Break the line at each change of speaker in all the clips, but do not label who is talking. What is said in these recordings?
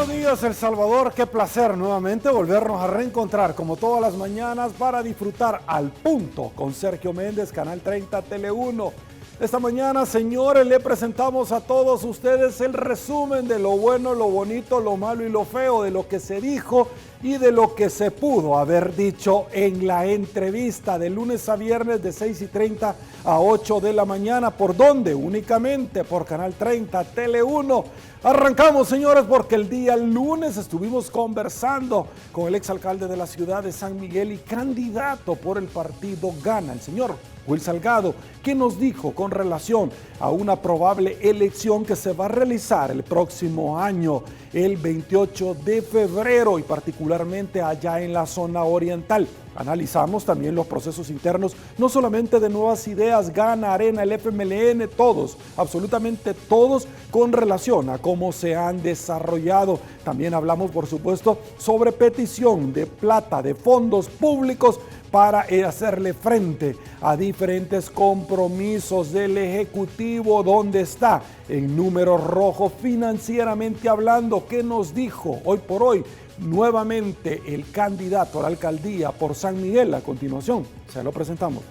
Buenos días, El Salvador. Qué placer nuevamente volvernos a reencontrar como todas las mañanas para disfrutar al punto con Sergio Méndez, Canal 30 Tele 1. Esta mañana, señores, le presentamos a todos ustedes el resumen de lo bueno, lo bonito, lo malo y lo feo, de lo que se dijo y de lo que se pudo haber dicho en la entrevista de lunes a viernes de 6:30 a 8 de la mañana. ¿Por dónde? Únicamente por Canal 30 Tele 1. Arrancamos, señores, porque el día lunes estuvimos conversando con el exalcalde de la ciudad de San Miguel y candidato por el partido Gana, el señor Will Salgado, que nos dijo con relación a una probable elección que se va a realizar el próximo año, el 28 de febrero, y particularmente allá en la zona oriental. Analizamos también los procesos internos, no solamente de Nuevas Ideas, Gana, Arena, el FMLN, todos, absolutamente todos, con relación a cómo se han desarrollado. También hablamos, por supuesto, sobre petición de plata, de fondos públicos para hacerle frente a diferentes compromisos del Ejecutivo. ¿Dónde está en números rojos financieramente hablando? ¿Qué nos dijo hoy por hoy nuevamente el candidato a la alcaldía por San Miguel? A continuación se lo presentamos.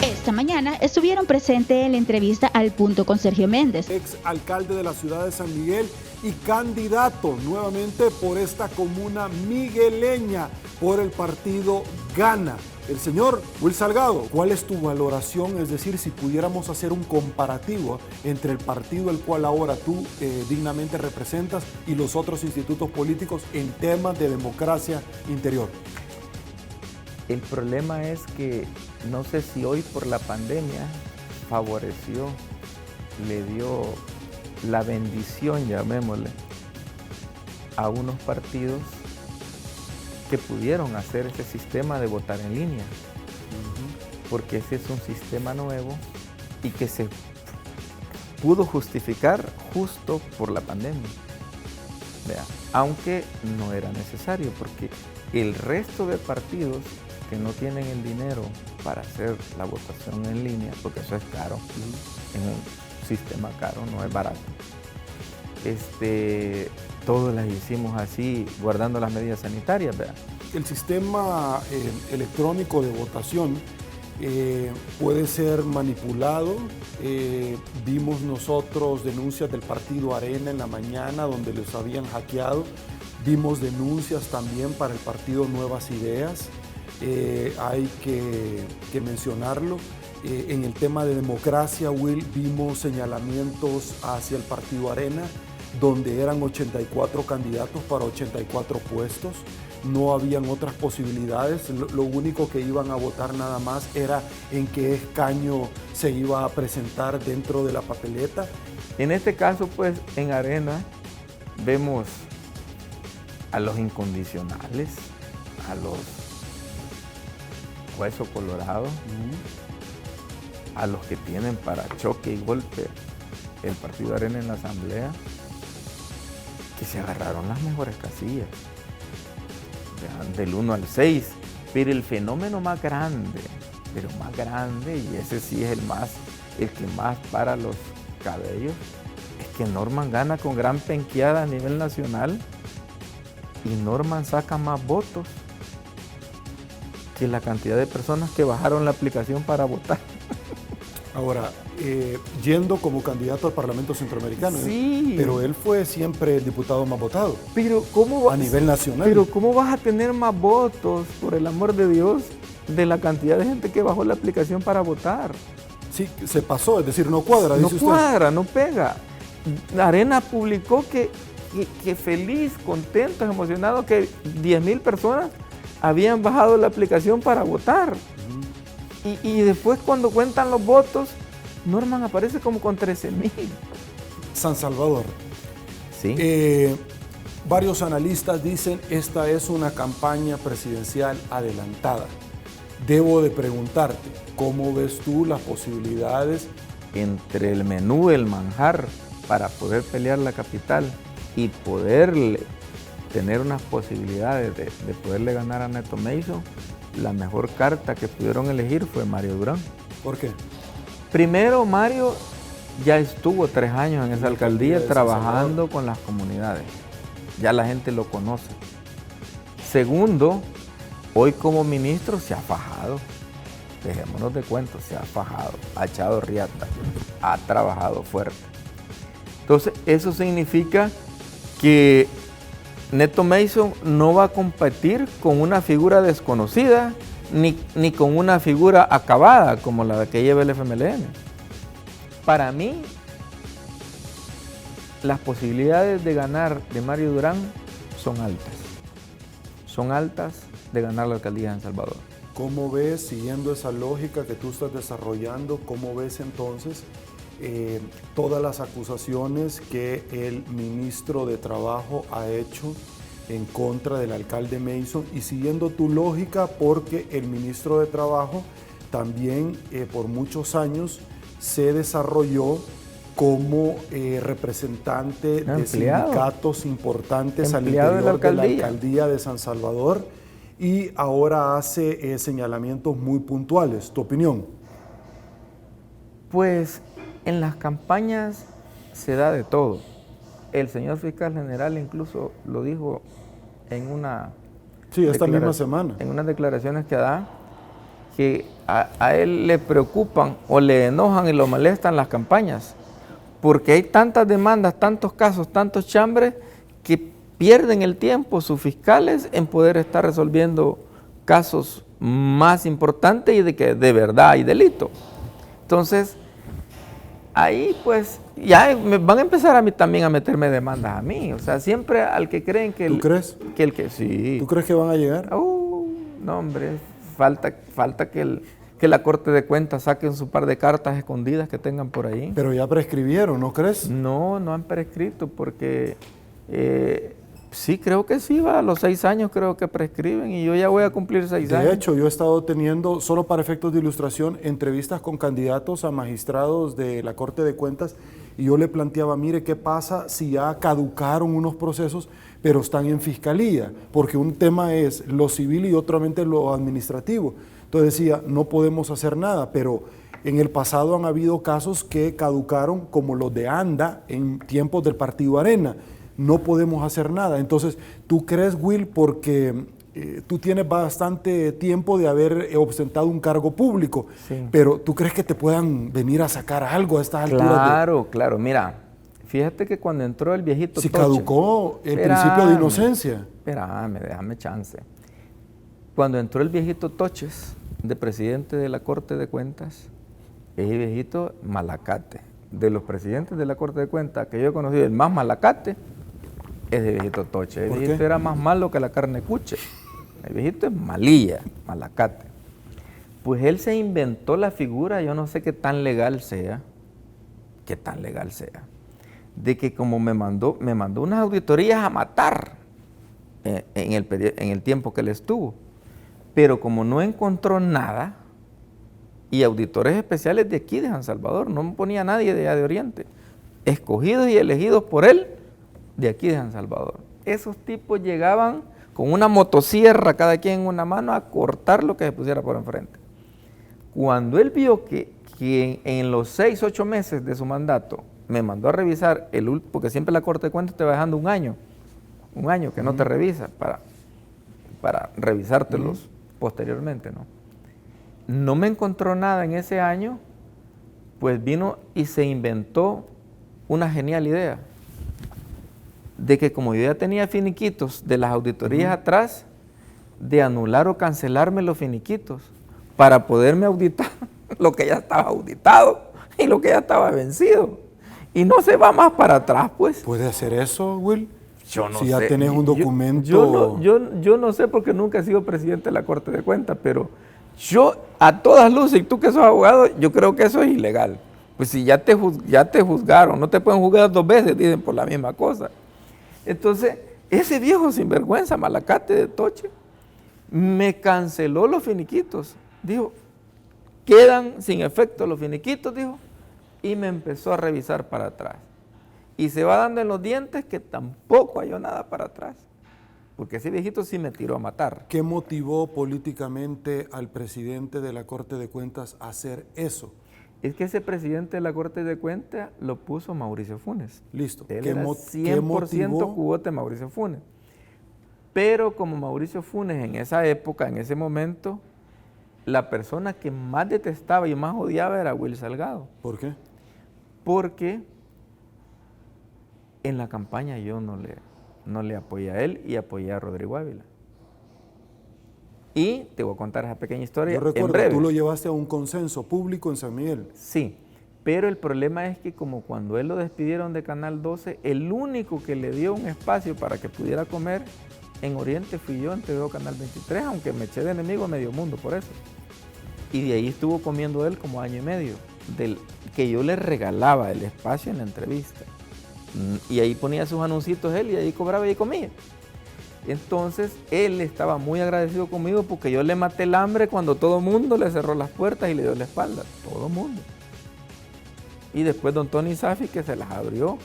Esta mañana estuvieron presentes en la entrevista al punto con Sergio Méndez,
Ex alcalde de la ciudad de San Miguel y candidato nuevamente por esta comuna migueleña por el partido Gana, el señor Will Salgado. ¿Cuál es tu valoración? Es decir, si pudiéramos hacer un comparativo entre el partido el cual ahora tú dignamente representas y los otros institutos políticos en temas de democracia interior.
El problema es que no sé si hoy por la pandemia favoreció, le dio la bendición, llamémosle, a unos partidos que pudieron hacer ese sistema de votar en línea. Porque ese es un sistema nuevo y que se pudo justificar justo por la pandemia. Vea, aunque no era necesario, porque el resto de partidos que no tienen el dinero para hacer la votación en línea, porque eso es caro, en un sistema caro, no es barato. Todos las hicimos así, guardando las medidas sanitarias, ¿verdad?
El sistema electrónico de votación puede ser manipulado. Vimos nosotros denuncias del partido Arena en la mañana donde los habían hackeado. Vimos denuncias también para el partido Nuevas Ideas. Hay que mencionarlo. En el tema de democracia, Will, vimos señalamientos hacia el partido Arena, donde eran 84 candidatos para 84 puestos. No habían otras posibilidades. Lo único que iban a votar nada más era en qué escaño se iba a presentar dentro de la papeleta.
En este caso, pues, en Arena vemos a los incondicionales, a los Hueso Colorado, a los que tienen para choque y golpe el partido Arena en la asamblea, que se agarraron las mejores casillas, del 1 al 6, pero el fenómeno más grande, y ese sí es el que más para los cabellos, es que Norman gana con gran penqueada a nivel nacional y Norman saca más votos que la cantidad de personas que bajaron la aplicación para votar.
Ahora, yendo como candidato al Parlamento Centroamericano,
sí,
pero él fue siempre el diputado más votado.
Pero ¿cómo
a nivel nacional?
Pero ¿cómo vas a tener más votos, por el amor de Dios, de la cantidad de gente que bajó la aplicación para votar?
Sí, se pasó, es decir, no cuadra, dice usted.
No cuadra, no pega. Arena publicó que feliz, contento, emocionado, que 10,000 personas habían bajado la aplicación para votar. Y después cuando cuentan los votos, Norman aparece como con 13,000.
San Salvador.
Sí.
Varios analistas dicen esta es una campaña presidencial adelantada. Debo de preguntarte, ¿cómo ves tú las posibilidades?
Entre el menú, el manjar para poder pelear la capital y poder tener unas posibilidades de poderle ganar a Neto Mason, la mejor carta que pudieron elegir fue Mario Durán.
¿Por qué?
Primero, Mario ya estuvo 3 años en esa alcaldía trabajando con las comunidades. Ya la gente lo conoce. Segundo, hoy como ministro se ha fajado. Dejémonos de cuentos, se ha fajado, ha echado riata, ha trabajado fuerte. Entonces, eso significa que Neto Mason no va a competir con una figura desconocida ni con una figura acabada como la que lleva el FMLN. Para mí, las posibilidades de ganar de Mario Durán son altas. Son altas de ganar la alcaldía de San Salvador.
¿Cómo ves, siguiendo esa lógica que tú estás desarrollando, cómo ves entonces todas las acusaciones que el ministro de Trabajo ha hecho en contra del alcalde Mason? Y siguiendo tu lógica, porque el ministro de Trabajo también por muchos años se desarrolló como representante de sindicatos importantes al interior de la alcaldía de San Salvador, y ahora hace señalamientos muy puntuales. ¿Tu opinión?
Pues en las campañas se da de todo. El señor fiscal general incluso lo dijo en una...
Sí, esta misma semana.
En unas declaraciones que da, que a él le preocupan o le enojan y lo molestan las campañas, porque hay tantas demandas, tantos casos, tantos chambres, que pierden el tiempo sus fiscales en poder estar resolviendo casos más importantes y de que de verdad hay delito. Entonces, ahí pues ya me van a empezar a mí también a meterme demandas a mí. O sea, siempre al que creen que...
¿Tú crees?
Que el que sí.
¿Tú crees que van a llegar?
No, hombre, falta que la Corte de Cuentas saquen su par de cartas escondidas que tengan por ahí.
Pero ya prescribieron, ¿no crees?
No han prescrito porque... sí, creo que sí, a los 6 años creo que prescriben y yo ya voy a cumplir 6 años.
De hecho, yo he estado teniendo, solo para efectos de ilustración, entrevistas con candidatos a magistrados de la Corte de Cuentas, y yo le planteaba, mire, ¿qué pasa si ya caducaron unos procesos, pero están en fiscalía? Porque un tema es lo civil y otro lo administrativo. Entonces decía, no podemos hacer nada, pero en el pasado han habido casos que caducaron, como los de Anda en tiempos del Partido Arena. No podemos hacer nada. Entonces, ¿tú crees, Will, porque tú tienes bastante tiempo de haber ostentado un cargo público, sí, pero tú crees que te puedan venir a sacar algo a estas alturas?
Claro. Mira, fíjate que cuando entró el viejito
Toche, caducó el principio de inocencia.
Déjame chance. Cuando entró el viejito Toches, de presidente de la Corte de Cuentas, ese viejito malacate. De los presidentes de la Corte de Cuentas que yo he conocido, el más malacate es el viejito Toche. El viejito era más malo que la carne cuche. El viejito es malilla, malacate. Pues él se inventó la figura, yo no sé qué tan legal sea, de que como me mandó unas auditorías a matar en el tiempo que él estuvo, pero como no encontró nada, y auditores especiales de aquí de San Salvador, no me ponía nadie de allá de Oriente, escogidos y elegidos por él de aquí de San Salvador. Esos tipos llegaban con una motosierra, cada quien en una mano, a cortar lo que se pusiera por enfrente. Cuando él vio que en los 6-8 meses de su mandato me mandó a revisar porque siempre la Corte de Cuentas te va dejando un año que no te revisa para revisártelos posteriormente, ¿no? No me encontró nada en ese año, pues vino y se inventó una genial idea de que como yo ya tenía finiquitos de las auditorías atrás, de anular o cancelarme los finiquitos para poderme auditar lo que ya estaba auditado y lo que ya estaba vencido. Y no se va más para atrás, pues.
¿Puede hacer eso, Will?
Yo no sé.
Si ya tenés un documento...
Yo no sé porque nunca he sido presidente de la Corte de Cuentas, pero yo, a todas luces, y tú que sos abogado, yo creo que eso es ilegal. Pues si ya te juzgaron, no te pueden juzgar 2 veces, dicen, por la misma cosa. Entonces, ese viejo sinvergüenza, malacate de Toche, me canceló los finiquitos. Dijo, quedan sin efecto los finiquitos, dijo, y me empezó a revisar para atrás. Y se va dando en los dientes que tampoco halló nada para atrás. Porque ese viejito sí me tiró a matar.
¿Qué motivó políticamente al presidente de la Corte de Cuentas a hacer eso?
Es que ese presidente de la Corte de Cuentas lo puso Mauricio Funes.
Listo.
Él era 100% cubote Mauricio Funes. Pero como Mauricio Funes en esa época, en ese momento, la persona que más detestaba y más odiaba era Will Salgado.
¿Por qué?
Porque en la campaña yo no le apoyé a él y apoyé a Rodrigo Ávila. Y te voy a contar esa pequeña historia.
Yo recuerdo, tú lo llevaste a un consenso público en San Miguel.
Sí, pero el problema es que como cuando él lo despidieron de Canal 12, el único que le dio un espacio para que pudiera comer en Oriente fui yo en TVO Canal 23, aunque me eché de enemigo a medio mundo por eso. Y de ahí estuvo comiendo él como año y medio, del que yo le regalaba el espacio en la entrevista. Y ahí ponía sus anuncios él y ahí cobraba y comía. Entonces él estaba muy agradecido conmigo porque yo le maté el hambre cuando todo el mundo le cerró las puertas y le dio la espalda. Todo el mundo. Y después don Tony Safi que se las abrió,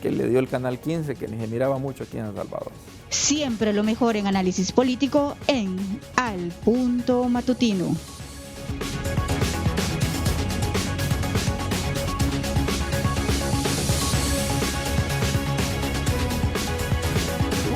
que le dio el Canal 15, que ni se miraba mucho aquí en El Salvador.
Siempre lo mejor en análisis político en Al Punto Matutino.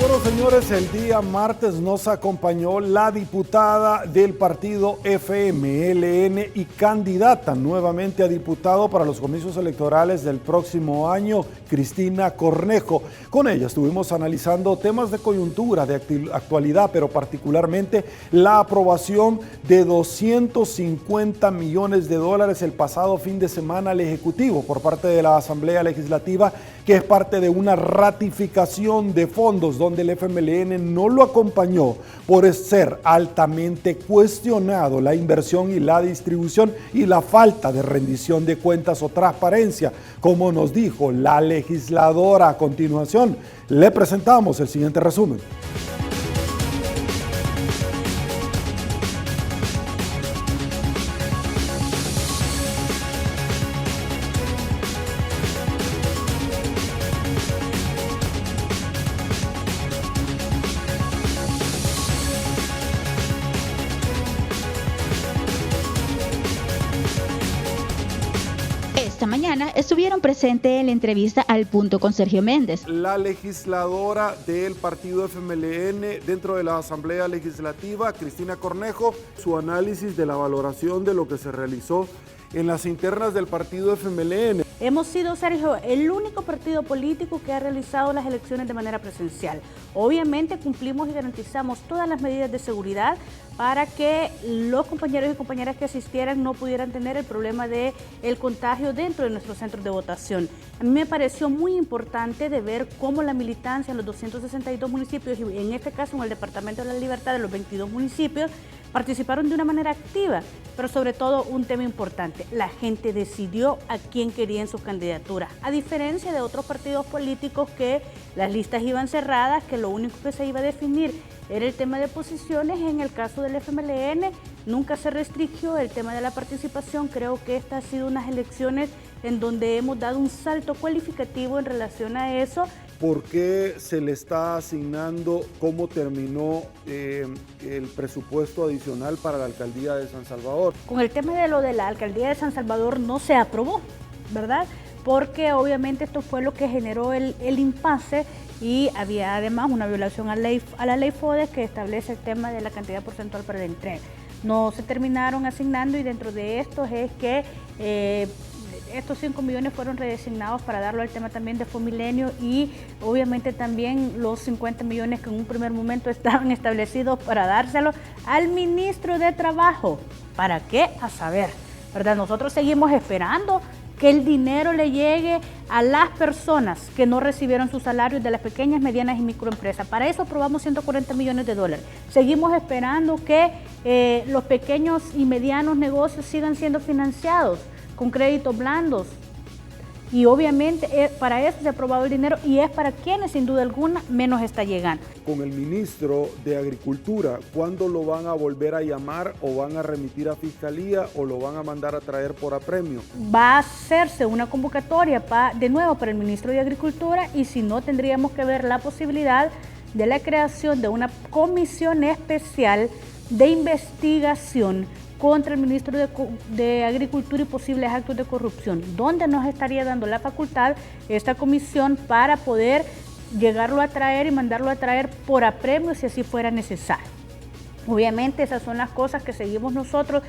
Bueno, señores, el día martes nos acompañó la diputada del partido FMLN y candidata nuevamente a diputado para los comicios electorales del próximo año, Cristina Cornejo. Con ella estuvimos analizando temas de coyuntura, de actualidad, pero particularmente la aprobación de 250 millones de dólares el pasado fin de semana al Ejecutivo por parte de la Asamblea Legislativa, que es parte de una ratificación de fondos donde el FMLN no lo acompañó por ser altamente cuestionado la inversión y la distribución y la falta de rendición de cuentas o transparencia, como nos dijo la legisladora. A continuación, le presentamos el siguiente resumen.
Esta mañana estuvieron presentes en la entrevista Al Punto con Sergio Méndez.
La legisladora del partido FMLN dentro de la Asamblea Legislativa, Cristina Cornejo, su análisis de la valoración de lo que se realizó en las internas del partido FMLN.
Hemos sido, Sergio, el único partido político que ha realizado las elecciones de manera presencial. Obviamente cumplimos y garantizamos todas las medidas de seguridad para que los compañeros y compañeras que asistieran no pudieran tener el problema del contagio dentro de nuestros centros de votación. A mí me pareció muy importante de ver cómo la militancia en los 262 municipios y en este caso en el Departamento de la Libertad de los 22 municipios participaron de una manera activa, pero sobre todo un tema importante, la gente decidió a quién quería en sus candidaturas, a diferencia de otros partidos políticos que las listas iban cerradas, que lo único que se iba a definir era el tema de posiciones. En el caso del FMLN nunca se restringió el tema de la participación. Creo que estas han sido unas elecciones en donde hemos dado un salto cualificativo en relación a eso.
¿Por qué se le está asignando, cómo terminó el presupuesto adicional para la alcaldía de San Salvador?
Con el tema de lo de la alcaldía de San Salvador no se aprobó, ¿verdad? Porque obviamente esto fue lo que generó el impasse y había además una violación a la ley FODES que establece el tema de la cantidad porcentual para la entrega. No se terminaron asignando y dentro de estos es que estos 5 millones fueron redesignados para darlo al tema también de Fomilenio y obviamente también los 50 millones que en un primer momento estaban establecidos para dárselo al ministro de Trabajo. ¿Para qué? A saber, ¿verdad? Nosotros seguimos esperando que el dinero le llegue a las personas que no recibieron sus salarios de las pequeñas, medianas y microempresas. Para eso aprobamos 140 millones de dólares. Seguimos esperando que los pequeños y medianos negocios sigan siendo financiados con créditos blandos. Y obviamente para eso se ha aprobado el dinero y es para quienes sin duda alguna menos está llegando.
Con el ministro de Agricultura, ¿cuándo lo van a volver a llamar o van a remitir a Fiscalía o lo van a mandar a traer por apremio?
Va a hacerse una convocatoria de nuevo para el ministro de Agricultura y si no tendríamos que ver la posibilidad de la creación de una comisión especial de investigación contra el ministro de Agricultura y posibles actos de corrupción, donde nos estaría dando la facultad esta comisión para poder llegarlo a traer y mandarlo a traer por apremio si así fuera necesario. Obviamente esas son las cosas que seguimos nosotros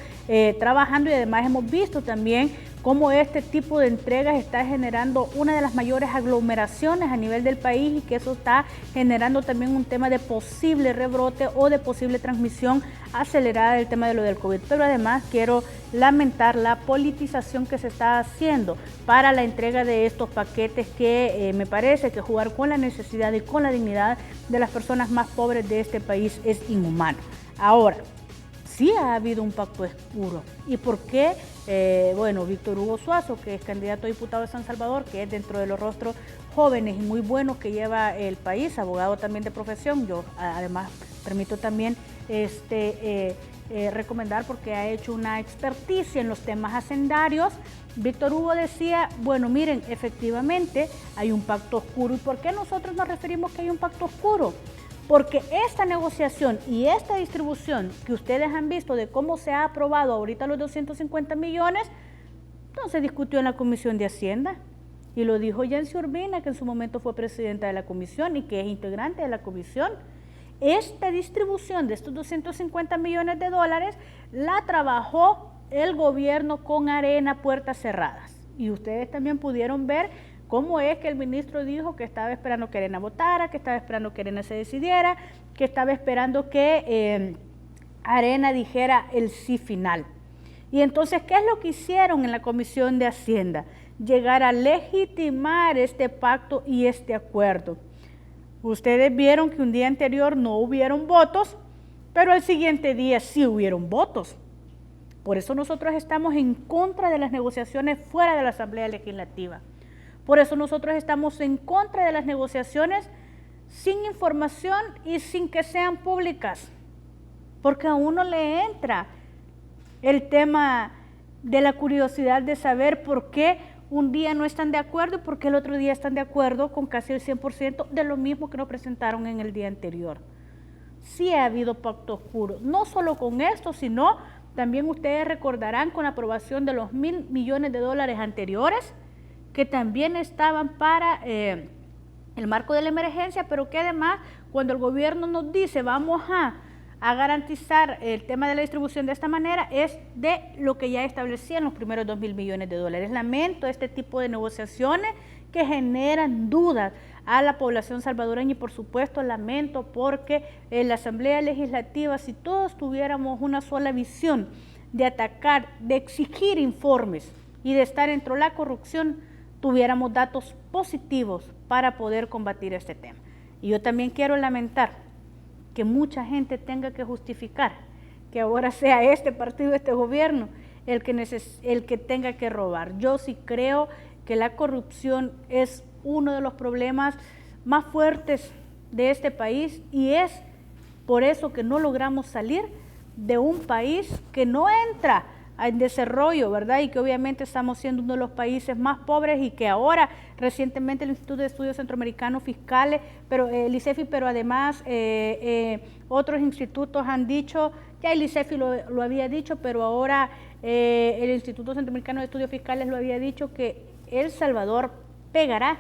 trabajando y además hemos visto también cómo este tipo de entregas está generando una de las mayores aglomeraciones a nivel del país y que eso está generando también un tema de posible rebrote o de posible transmisión acelerada del tema de lo del COVID. Pero además quiero lamentar la politización que se está haciendo para la entrega de estos paquetes que me parece que jugar con la necesidad y con la dignidad de las personas más pobres de este país es inhumano. Ahora, sí ha habido un pacto oscuro. ¿Y por qué? Bueno, Víctor Hugo Suazo, que es candidato a diputado de San Salvador, que es dentro de los rostros jóvenes y muy buenos que lleva el país, abogado también de profesión, yo además permito también recomendar porque ha hecho una experticia en los temas hacendarios. Víctor Hugo decía, bueno, miren, efectivamente hay un pacto oscuro. ¿Y por qué nosotros nos referimos que hay un pacto oscuro? Porque esta negociación y esta distribución que ustedes han visto de cómo se ha aprobado ahorita los 250 millones, no se discutió en la Comisión de Hacienda. Y lo dijo Yancy Urbina, que en su momento fue presidenta de la comisión y que es integrante de la comisión. Esta distribución de estos 250 millones de dólares la trabajó el gobierno con arena, puertas cerradas. Y ustedes también pudieron ver cómo es que el ministro dijo que estaba esperando que Arena votara, que estaba esperando que Arena se decidiera, que estaba esperando que Arena dijera el sí final. Y entonces, ¿qué es lo que hicieron en la Comisión de Hacienda? Llegar a legitimar este pacto y este acuerdo. Ustedes vieron que un día anterior no hubieron votos, pero al siguiente día sí hubieron votos. Por eso nosotros estamos en contra de las negociaciones fuera de la Asamblea Legislativa. Por eso nosotros estamos en contra de las negociaciones sin información y sin que sean públicas, porque a uno le entra el tema de la curiosidad de saber por qué un día no están de acuerdo y por qué el otro día están de acuerdo con casi el 100% de lo mismo que nos presentaron en el día anterior. Sí ha habido pacto oscuro, no solo con esto, sino también ustedes recordarán con la aprobación de los $1,000 millones anteriores, que también estaban para el marco de la emergencia, pero que además cuando el gobierno nos dice vamos a garantizar el tema de la distribución de esta manera, es de lo que ya establecían los primeros $2,000 millones. Lamento este tipo de negociaciones que generan dudas a la población salvadoreña y por supuesto lamento porque en la Asamblea Legislativa, si todos tuviéramos una sola visión de atacar, de exigir informes y de estar dentro de la corrupción, tuviéramos datos positivos para poder combatir este tema. Y yo también quiero lamentar que mucha gente tenga que justificar que ahora sea este partido, este gobierno, el que tenga que robar. Yo sí creo que la corrupción es uno de los problemas más fuertes de este país y es por eso que no logramos salir de un país que no entra en desarrollo, ¿verdad? Y que obviamente estamos siendo uno de los países más pobres y que ahora recientemente el Instituto de Estudios Centroamericanos Fiscales, el ICEFI, pero además otros institutos han dicho, ya el ICEFI lo había dicho, pero ahora el Instituto Centroamericano de Estudios Fiscales lo había dicho que El Salvador pegará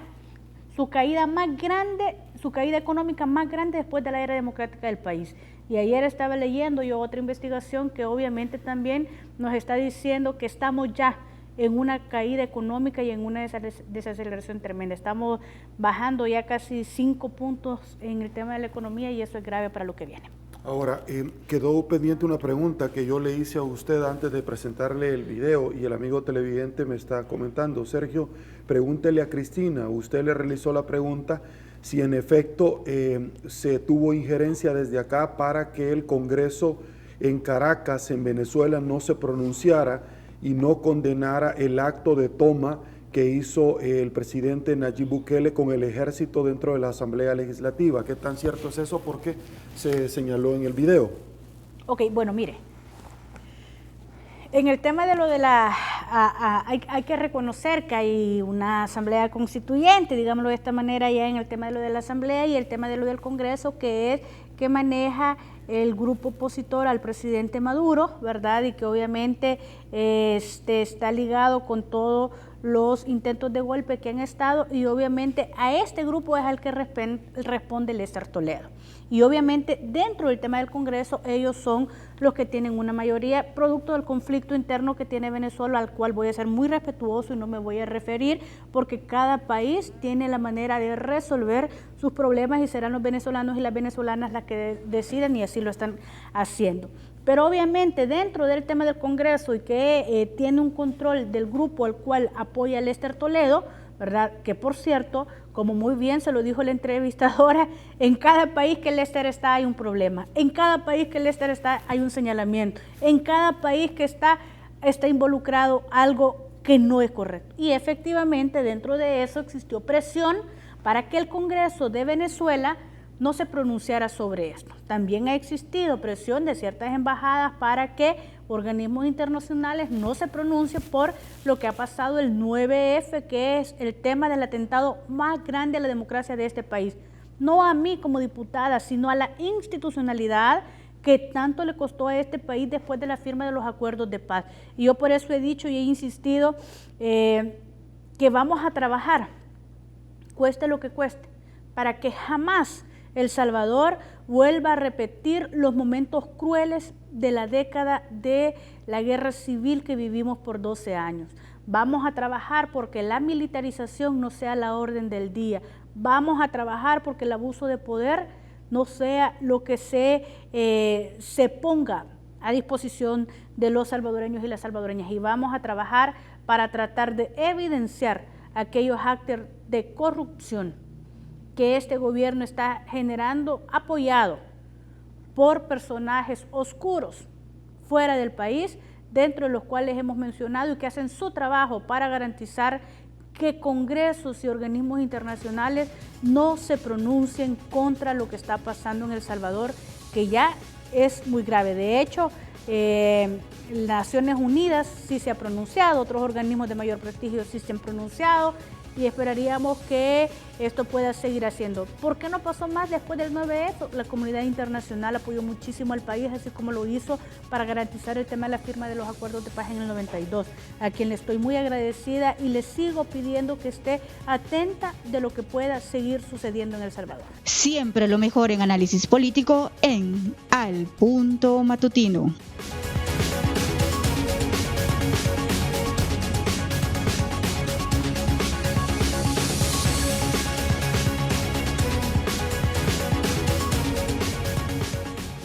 su caída más grande, su caída económica más grande después de la era democrática del país. Y ayer estaba leyendo yo otra investigación que obviamente también nos está diciendo que estamos ya en una caída económica y en una desaceleración tremenda. Estamos bajando ya casi 5 puntos en el tema de la economía y eso es grave para lo que viene.
Ahora, quedó pendiente una pregunta que yo le hice a usted antes de presentarle el video y el amigo televidente me está comentando. Sergio, pregúntele a Cristina, usted le realizó la pregunta si en efecto se tuvo injerencia desde acá para que el Congreso en Caracas, en Venezuela, no se pronunciara y no condenara el acto de toma que hizo el presidente Nayib Bukele con el ejército dentro de la Asamblea Legislativa. ¿Qué tan cierto es eso? Porque se señaló en el video.
Ok, bueno, mire. En el tema de lo de hay que reconocer que hay una asamblea constituyente, digámoslo de esta manera, ya en el tema de lo de la asamblea y el tema de lo del Congreso, que maneja el grupo opositor al presidente Maduro, ¿verdad? Y que obviamente está ligado con todos los intentos de golpe que han estado, y obviamente a este grupo es al que responde Lester Toledo. Y obviamente dentro del tema del Congreso ellos son los que tienen una mayoría producto del conflicto interno que tiene Venezuela, al cual voy a ser muy respetuoso y no me voy a referir, porque cada país tiene la manera de resolver sus problemas y serán los venezolanos y las venezolanas las que deciden, y así lo están haciendo. Pero obviamente dentro del tema del Congreso, y que tiene un control del grupo al cual apoya Lester Toledo, ¿verdad? Que por cierto, como muy bien se lo dijo la entrevistadora, en cada país que Lester está hay un problema, en cada país que Lester está hay un señalamiento, en cada país que está involucrado algo que no es correcto. Y efectivamente dentro de eso existió presión para que el Congreso de Venezuela no se pronunciara sobre esto. También ha existido presión de ciertas embajadas para que organismos internacionales no se pronuncien por lo que ha pasado el 9F, que es el tema del atentado más grande a la democracia de este país. No a mí como diputada, sino a la institucionalidad que tanto le costó a este país después de la firma de los acuerdos de paz. Y yo por eso he dicho y he insistido que vamos a trabajar, cueste lo que cueste, para que jamás El Salvador vuelva a repetir los momentos crueles de la década de la guerra civil que vivimos por 12 años. Vamos a trabajar porque la militarización no sea la orden del día. Vamos a trabajar porque el abuso de poder no sea lo que se ponga a disposición de los salvadoreños y las salvadoreñas. Y vamos a trabajar para tratar de evidenciar aquellos actos de corrupción que este gobierno está generando, apoyado por personajes oscuros fuera del país, dentro de los cuales hemos mencionado y que hacen su trabajo para garantizar que congresos y organismos internacionales no se pronuncien contra lo que está pasando en El Salvador, que ya es muy grave. De hecho, Naciones Unidas sí se ha pronunciado, otros organismos de mayor prestigio sí se han pronunciado, y esperaríamos que esto pueda seguir haciendo. ¿Por qué no pasó más después del 9F? La comunidad internacional apoyó muchísimo al país, así como lo hizo para garantizar el tema de la firma de los acuerdos de paz en el 92, a quien le estoy muy agradecida y le sigo pidiendo que esté atenta de lo que pueda seguir sucediendo en El Salvador.
Siempre lo mejor en análisis político en Al Punto Matutino.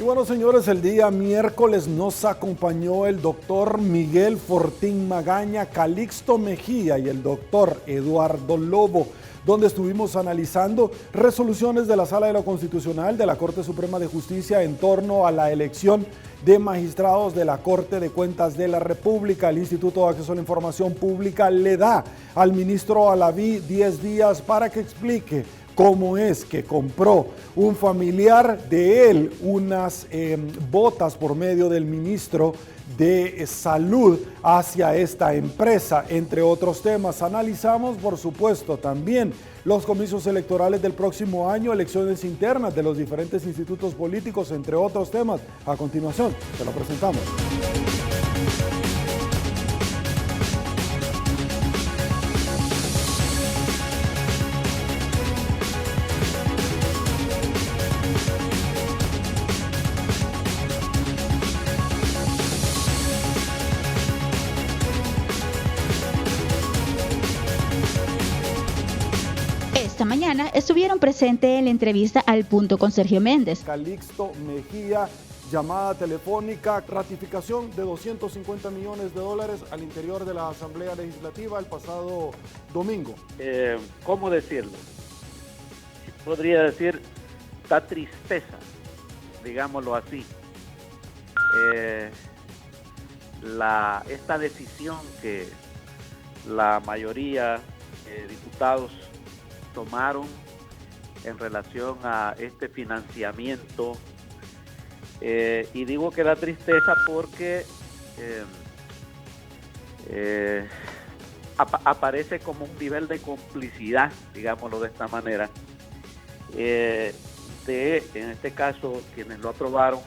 Bueno, señores, el día miércoles nos acompañó el doctor Miguel Fortín Magaña, Calixto Mejía y el doctor Eduardo Lobo, donde estuvimos analizando resoluciones de la Sala de lo Constitucional de la Corte Suprema de Justicia en torno a la elección de magistrados de la Corte de Cuentas de la República. El Instituto de Acceso a la Información Pública le da al ministro Alaví 10 días para que explique cómo es que compró un familiar de él unas botas por medio del ministro de Salud hacia esta empresa, entre otros temas. Analizamos, por supuesto, también los comicios electorales del próximo año, elecciones internas de los diferentes institutos políticos, entre otros temas. A continuación, se lo presentamos.
Esta mañana estuvieron presentes en la entrevista Al Punto con Sergio Méndez.
Calixto Mejía, llamada telefónica, ratificación de $250 millones al interior de la Asamblea Legislativa el pasado domingo.
¿Cómo decirlo? Podría decir, da tristeza, digámoslo así. Esta decisión que la mayoría de diputados tomaron en relación a este financiamiento. Y digo que da tristeza porque aparece como un nivel de complicidad, digámoslo de esta manera, en este caso, quienes lo aprobaron,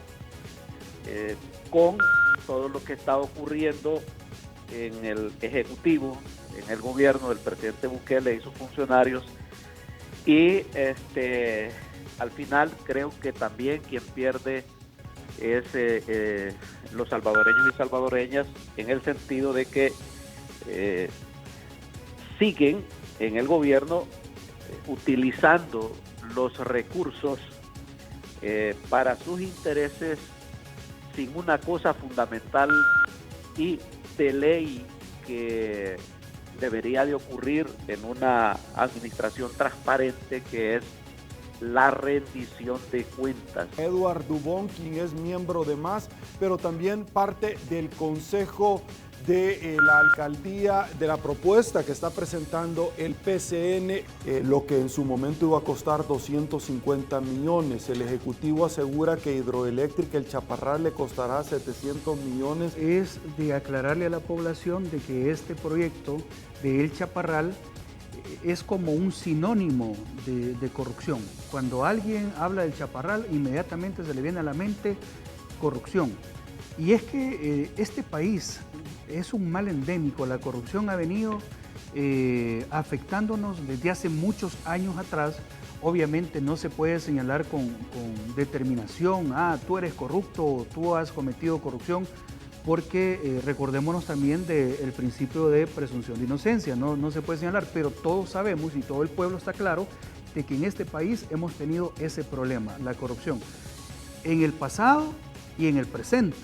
con todo lo que está ocurriendo en el Ejecutivo, en el gobierno del presidente Bukele y sus funcionarios. Y al final creo que también quien pierde es los salvadoreños y salvadoreñas, en el sentido de que siguen en el gobierno utilizando los recursos para sus intereses, sin una cosa fundamental y de ley que debería de ocurrir en una administración transparente, que es la rendición de cuentas.
Edward Dubón, quien es miembro de MAS, pero también parte del Consejo de la Alcaldía, de la propuesta que está presentando el PCN, lo que en su momento iba a costar 250 millones. El Ejecutivo asegura que Hidroeléctrica El Chaparral le costará 700 millones.
Es de aclararle a la población de que este proyecto de El Chaparral es como un sinónimo de corrupción. Cuando alguien habla del Chaparral, inmediatamente se le viene a la mente corrupción. Y es que este país es un mal endémico. La corrupción ha venido afectándonos desde hace muchos años atrás. Obviamente no se puede señalar con determinación, tú eres corrupto, tú has cometido corrupción, porque recordémonos también del principio de presunción de inocencia, no se puede señalar, pero todos sabemos y todo el pueblo está claro de que en este país hemos tenido ese problema, la corrupción, en el pasado y en el presente.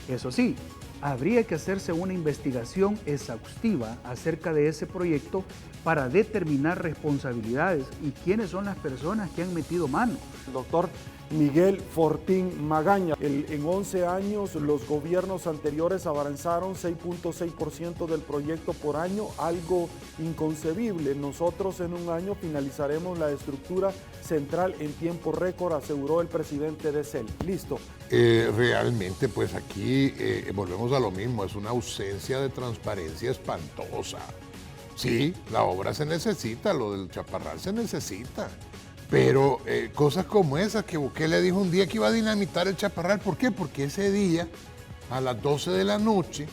Eso sí, habría que hacerse una investigación exhaustiva acerca de ese proyecto para determinar responsabilidades y quiénes son las personas que han metido mano.
Doctor Miguel Fortín Magaña, en 11 años los gobiernos anteriores avanzaron 6.6% del proyecto por año, algo inconcebible. Nosotros en un año finalizaremos la estructura central en tiempo récord, aseguró el presidente de CEL. Listo.
Realmente, pues aquí volvemos a lo mismo, es una ausencia de transparencia espantosa. Sí, la obra se necesita, lo del Chaparral se necesita. Pero cosas como esas que Bukele dijo un día que iba a dinamitar el Chaparral. ¿Por qué? Porque ese día, a las 12 de la noche,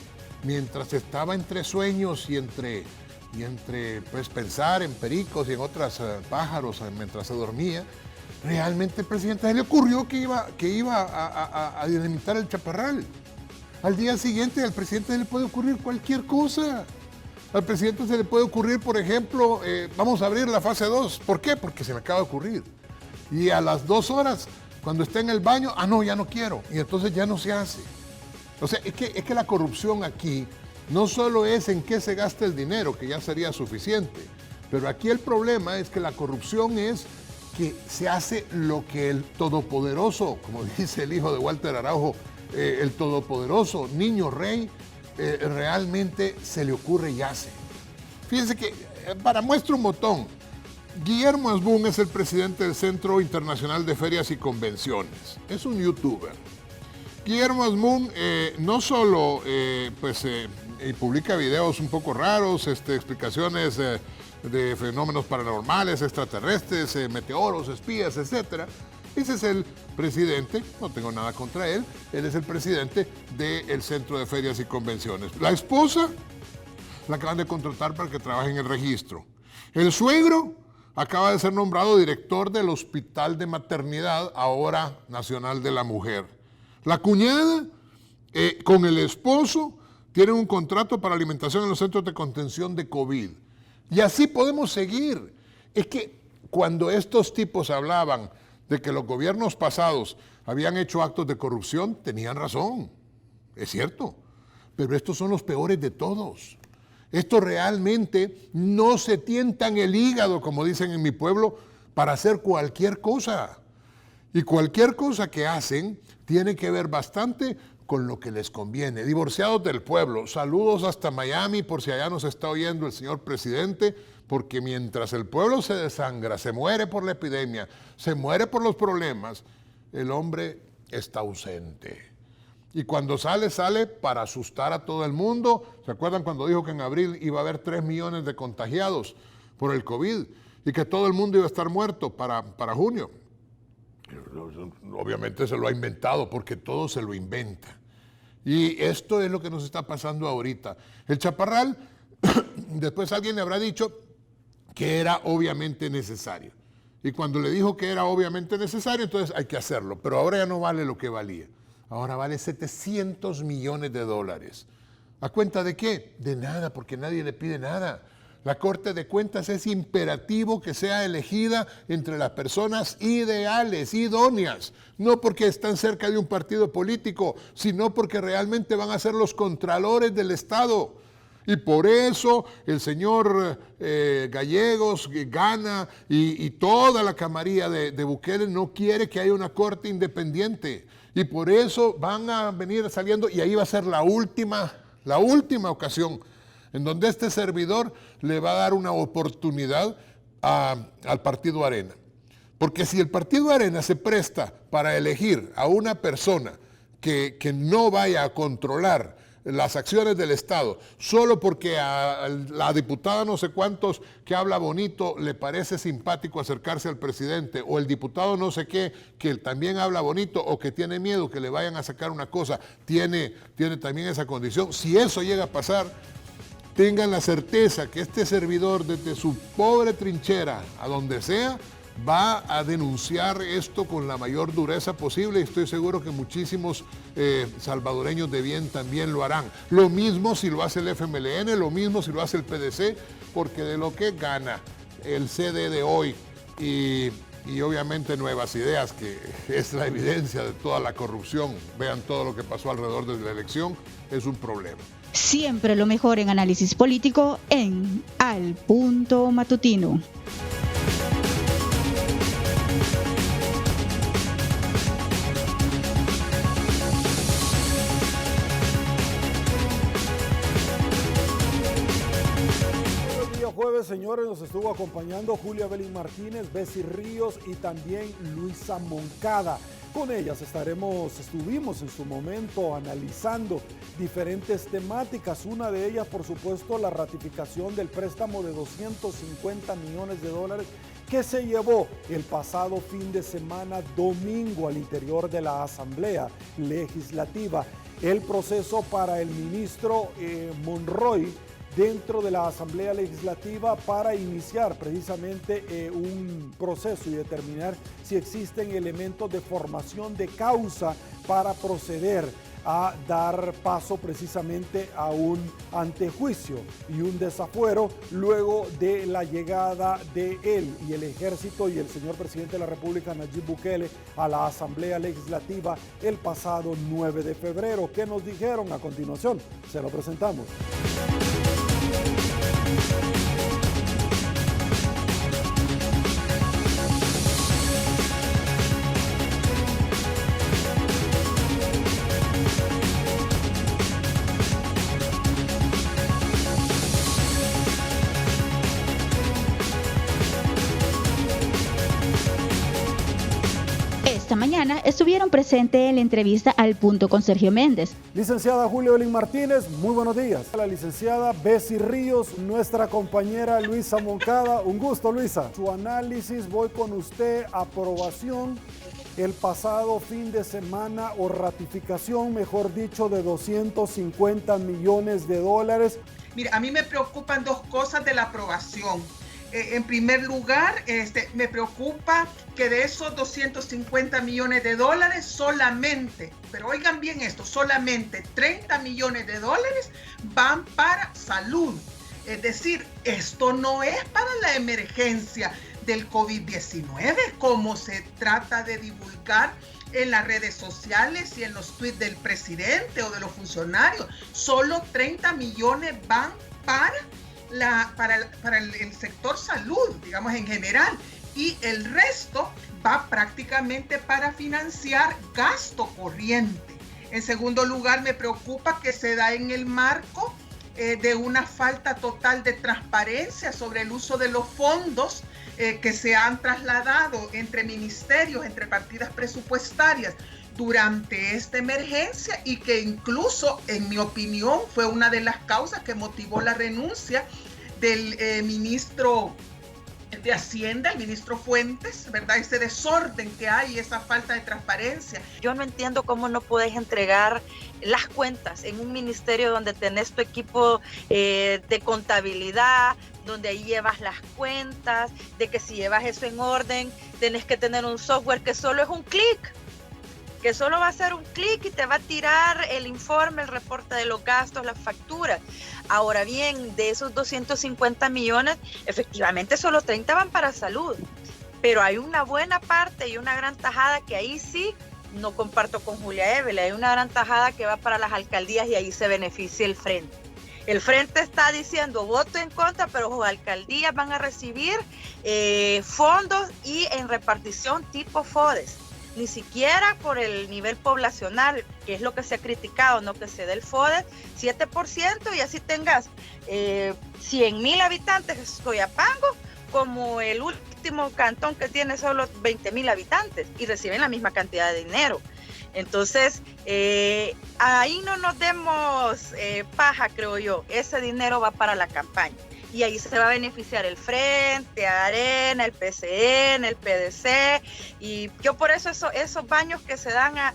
mientras estaba entre sueños y entre pues, pensar en pericos y en otros pájaros mientras se dormía, realmente al presidente se le ocurrió que iba a dinamitar el Chaparral. Al día siguiente al presidente se le puede ocurrir cualquier cosa. Al presidente se le puede ocurrir, por ejemplo, vamos a abrir la fase 2. ¿Por qué? Porque se me acaba de ocurrir. Y a las 2 horas, cuando esté en el baño, no, ya no quiero. Y entonces ya no se hace. O sea, es que la corrupción aquí no solo es en qué se gasta el dinero, que ya sería suficiente, pero aquí el problema es que la corrupción es que se hace lo que el todopoderoso, como dice el hijo de Walter Araujo, el todopoderoso niño rey, realmente se le ocurre y hace. Fíjense que, para muestra un botón, Guillermo Asbun es el presidente del Centro Internacional de Ferias y Convenciones. Es un youtuber. Guillermo Asbun no solo publica videos un poco raros, explicaciones de fenómenos paranormales, extraterrestres, meteoros, espías, etc. Ese es el presidente, no tengo nada contra él es el presidente del Centro de Ferias y Convenciones. La esposa la acaban de contratar para que trabaje en el registro. El suegro acaba de ser nombrado director del Hospital de Maternidad, ahora Nacional de la Mujer. La cuñada, con el esposo, tienen un contrato para alimentación en los centros de contención de COVID. Y así podemos seguir. Es que cuando estos tipos hablaban de que los gobiernos pasados habían hecho actos de corrupción, tenían razón, es cierto, pero estos son los peores de todos. Estos realmente no se tientan el hígado, como dicen en mi pueblo, para hacer cualquier cosa. Y cualquier cosa que hacen tiene que ver bastante con lo que les conviene. Divorciados del pueblo, saludos hasta Miami por si allá nos está oyendo el señor presidente, porque mientras el pueblo se desangra, se muere por la epidemia, se muere por los problemas, el hombre está ausente. Y cuando sale para asustar a todo el mundo. ¿Se acuerdan cuando dijo que en abril iba a haber 3 millones de contagiados por el COVID y que todo el mundo iba a estar muerto para junio? Obviamente se lo ha inventado porque todo se lo inventa. Y esto es lo que nos está pasando ahorita. El Chaparral, después alguien le habrá dicho que era obviamente necesario. Y cuando le dijo que era obviamente necesario, entonces hay que hacerlo. Pero ahora ya no vale lo que valía. Ahora vale 700 millones de dólares. ¿A cuenta de qué? De nada, porque nadie le pide nada. La Corte de Cuentas es imperativo que sea elegida entre las personas ideales, idóneas, no porque están cerca de un partido político, sino porque realmente van a ser los contralores del Estado. Y por eso el señor Gallegos, Gana y toda la camarilla de Bukele no quiere que haya una corte independiente. Y por eso van a venir saliendo, y ahí va a ser la última ocasión en donde este servidor le va a dar una oportunidad al Partido Arena. Porque si el Partido Arena se presta para elegir a una persona que no vaya a controlar las acciones del Estado, solo porque a la diputada no sé cuántos que habla bonito le parece simpático acercarse al presidente, o el diputado no sé qué que también habla bonito o que tiene miedo que le vayan a sacar una cosa, tiene también esa condición. Si eso llega a pasar, tengan la certeza que este servidor desde su pobre trinchera, a donde sea, va a denunciar esto con la mayor dureza posible, y estoy seguro que muchísimos salvadoreños de bien también lo harán. Lo mismo si lo hace el FMLN, lo mismo si lo hace el PDC, porque de lo que gana el CD de hoy y obviamente Nuevas Ideas, que es la evidencia de toda la corrupción, vean todo lo que pasó alrededor de la elección, es un problema.
Siempre lo mejor en análisis político en Al Punto Matutino.
Jueves, señores, nos estuvo acompañando Julia Belín Martínez, Bessie Ríos y también Luisa Moncada. Con ellas estuvimos en su momento analizando diferentes temáticas. Una de ellas, por supuesto, la ratificación del préstamo de 250 millones de dólares que se llevó el pasado fin de semana domingo al interior de la Asamblea Legislativa. El proceso para el ministro Monroy dentro de la Asamblea Legislativa para iniciar precisamente un proceso y determinar si existen elementos de formación de causa para proceder a dar paso precisamente a un antejuicio y un desafuero luego de la llegada de él y el ejército y el señor presidente de la República, Nayib Bukele, a la Asamblea Legislativa el pasado 9 de febrero. ¿Qué nos dijeron? A continuación, se lo presentamos.
Esta mañana estuvieron presentes en la entrevista Al Punto con Sergio Méndez.
Licenciada Julia Belín Martínez, muy buenos días. La licenciada Bessie Ríos, nuestra compañera Luisa Moncada. Un gusto, Luisa. Su análisis, voy con usted. Aprobación el pasado fin de semana, o ratificación, mejor dicho, de 250 millones de dólares.
Mira, a mí me preocupan dos cosas de la aprobación. En primer lugar, me preocupa que de esos 250 millones de dólares solamente, pero oigan bien esto, solamente 30 millones de dólares van para salud. Es decir, esto no es para la emergencia del COVID-19, como se trata de divulgar en las redes sociales y en los tweets del presidente o de los funcionarios. Solo 30 millones van para el sector salud, digamos en general, y el resto va prácticamente para financiar gasto corriente. En segundo lugar, me preocupa que se da en el marco de una falta total de transparencia sobre el uso de los fondos que se han trasladado entre ministerios, entre partidas presupuestarias durante esta emergencia, y que incluso, en mi opinión, fue una de las causas que motivó la renuncia del ministro de Hacienda, el ministro Fuentes, ¿verdad? Ese desorden que hay, esa falta de transparencia.
Yo no entiendo cómo no puedes entregar las cuentas en un ministerio donde tenés tu equipo de contabilidad, donde ahí llevas las cuentas, de que si llevas eso en orden, tenés que tener un software que solo es un clic, que solo va a ser un clic y te va a tirar el informe, el reporte de los gastos, las facturas. Ahora bien, de esos 250 millones, efectivamente solo 30 van para salud, pero hay una buena parte y una gran tajada que ahí sí no comparto con Julia Évole, hay una gran tajada que va para las alcaldías y ahí se beneficia el Frente. El Frente está diciendo voto en contra, pero las alcaldías van a recibir fondos y en repartición tipo FODES. Ni siquiera por el nivel poblacional, que es lo que se ha criticado, no que se dé el FODES, 7%, y así tengas 100,000 habitantes Soyapango, como el último cantón que tiene solo 20,000 habitantes y reciben la misma cantidad de dinero. Entonces, ahí no nos demos paja, creo yo. Ese dinero va para la campaña. Y ahí se va a beneficiar el Frente, Arena, el PCN, el PDC, y yo por eso esos baños que se dan a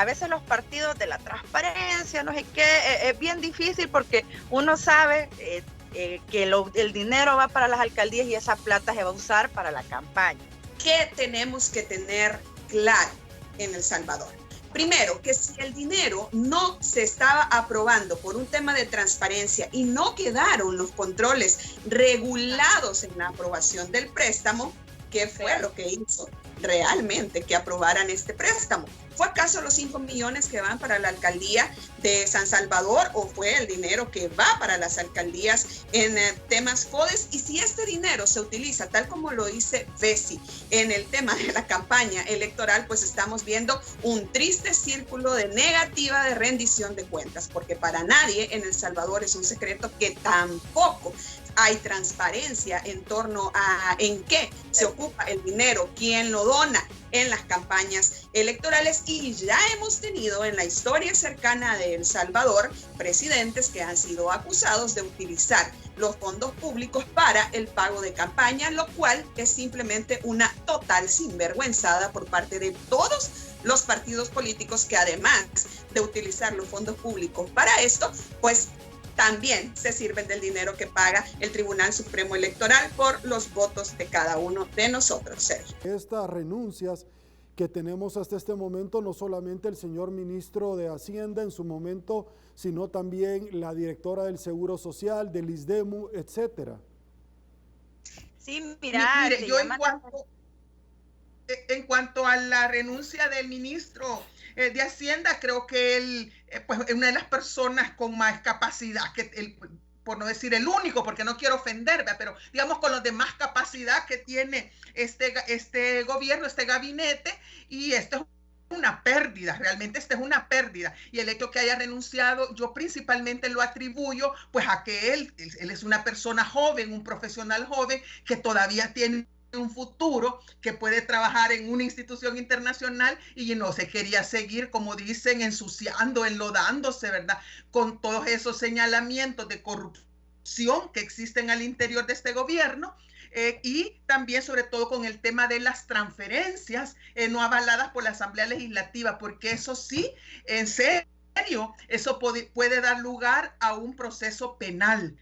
veces los partidos de la transparencia, no sé qué, es bien difícil porque uno sabe que el dinero va para las alcaldías y esa plata se va a usar para la campaña.
¿Qué tenemos que tener claro en El Salvador? Primero, que si el dinero no se estaba aprobando por un tema de transparencia y no quedaron los controles regulados en la aprobación del préstamo, ¿qué fue lo que hizo realmente que aprobaran este préstamo? ¿Fue acaso los 5 millones que van para la alcaldía de San Salvador o fue el dinero que va para las alcaldías en temas FODES? Y si este dinero se utiliza tal como lo dice Bessie en el tema de la campaña electoral, pues estamos viendo un triste círculo de negativa de rendición de cuentas, porque para nadie en El Salvador es un secreto que tampoco hay transparencia en torno a en qué se ocupa el dinero, quién lo dona en las campañas electorales, y ya hemos tenido en la historia cercana de El Salvador presidentes que han sido acusados de utilizar los fondos públicos para el pago de campaña, lo cual es simplemente una total sinvergüenzada por parte de todos los partidos políticos que, además de utilizar los fondos públicos para esto, pues también se sirven del dinero que paga el Tribunal Supremo Electoral por los votos de cada uno de nosotros, Sergio.
Estas renuncias que tenemos hasta este momento, no solamente el señor ministro de Hacienda en su momento, sino también la directora del Seguro Social, del ISDEMU, etcétera.
Sí, mire,
yo en cuanto a la renuncia del ministro de Hacienda, creo que él pues, es una de las personas con más capacidad, por no decir el único, porque no quiero ofender, pero digamos con los de más capacidad que tiene este gobierno, este gabinete, y esto es una pérdida, realmente esta es una pérdida. Y el hecho que haya renunciado, yo principalmente lo atribuyo pues a que él es una persona joven, un profesional joven que todavía tiene un futuro, que puede trabajar en una institución internacional y no se quería seguir, como dicen, ensuciando, enlodándose, ¿verdad? Con todos esos señalamientos de corrupción que existen al interior de este gobierno. Y también sobre todo con el tema de las transferencias no avaladas por la Asamblea Legislativa, porque eso sí, en serio, eso puede dar lugar a un proceso penal.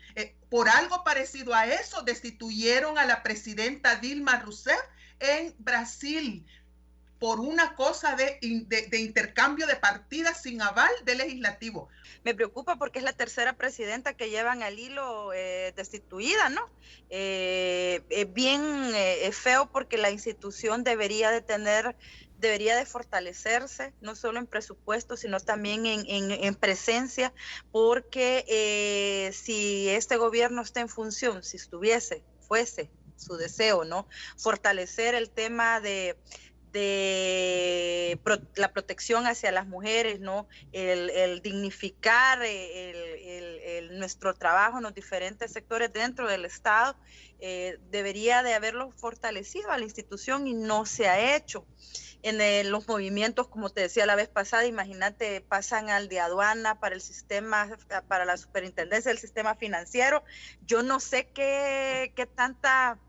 Por algo parecido a eso, destituyeron a la presidenta Dilma Rousseff en Brasil por una cosa de intercambio de partidas sin aval del legislativo.
Me preocupa porque es la tercera presidenta que llevan al hilo destituida, ¿no? Es bien feo porque la institución debería de fortalecerse, no solo en presupuesto, sino también en presencia, porque si este gobierno está en función, fuese su deseo, ¿no? Fortalecer el tema de la protección hacia las mujeres, ¿no? El dignificar nuestro trabajo en los diferentes sectores dentro del Estado, debería de haberlo fortalecido a la institución y no se ha hecho. En los movimientos, como te decía la vez pasada, imagínate, pasan al de aduana para el sistema, para la superintendencia del sistema financiero. Yo no sé qué tanta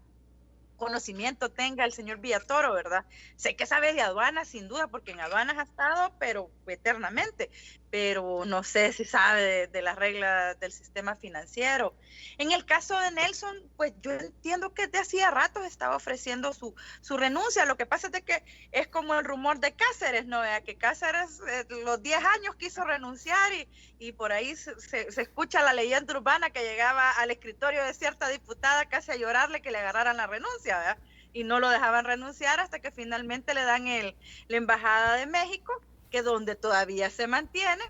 conocimiento tenga el señor Villatoro, ¿verdad? Sé que sabe de aduanas, sin duda, porque en aduanas ha estado, pero eternamente, pero no sé si sabe de las reglas del sistema financiero. En el caso de Nelson, pues yo entiendo que desde hacía rato estaba ofreciendo su renuncia. Lo que pasa es de que es como el rumor de Cáceres, ¿no? Que Cáceres los 10 años quiso renunciar y por ahí se escucha la leyenda urbana que llegaba al escritorio de cierta diputada casi a llorarle que le agarraran la renuncia, ¿verdad? Y no lo dejaban renunciar hasta que finalmente le dan la Embajada de México, que donde todavía se mantiene.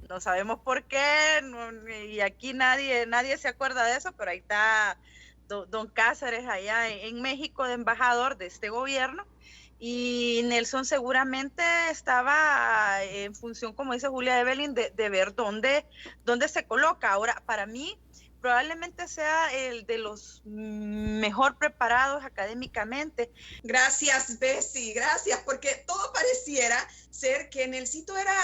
No sabemos por qué, y aquí nadie se acuerda de eso, pero ahí está don Cáceres allá en México de embajador de este gobierno, y Nelson seguramente estaba en función, como dice Julia Evelyn, de ver dónde se coloca. Ahora, para mí, probablemente sea el de los mejor preparados académicamente.
Gracias, Bessie, gracias, porque todo pareciera ser que Nelsito era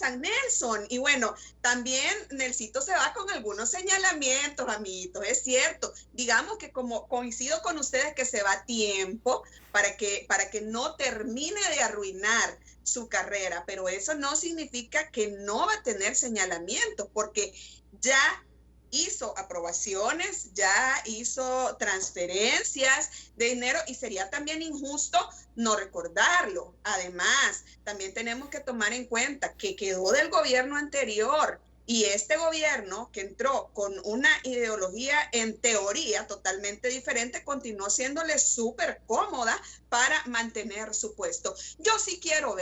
San Nelson. Y bueno, también Nelsito se va con algunos señalamientos, amiguitos, es cierto. Digamos que como coincido con ustedes que se va a tiempo para que no termine de arruinar su carrera, pero eso no significa que no va a tener señalamientos, porque ya hizo aprobaciones, ya hizo transferencias de dinero y sería también injusto no recordarlo. Además, también tenemos que tomar en cuenta que quedó del gobierno anterior y este gobierno que entró con una ideología en teoría totalmente diferente continuó siéndole súper cómoda para mantener su puesto. Yo sí quiero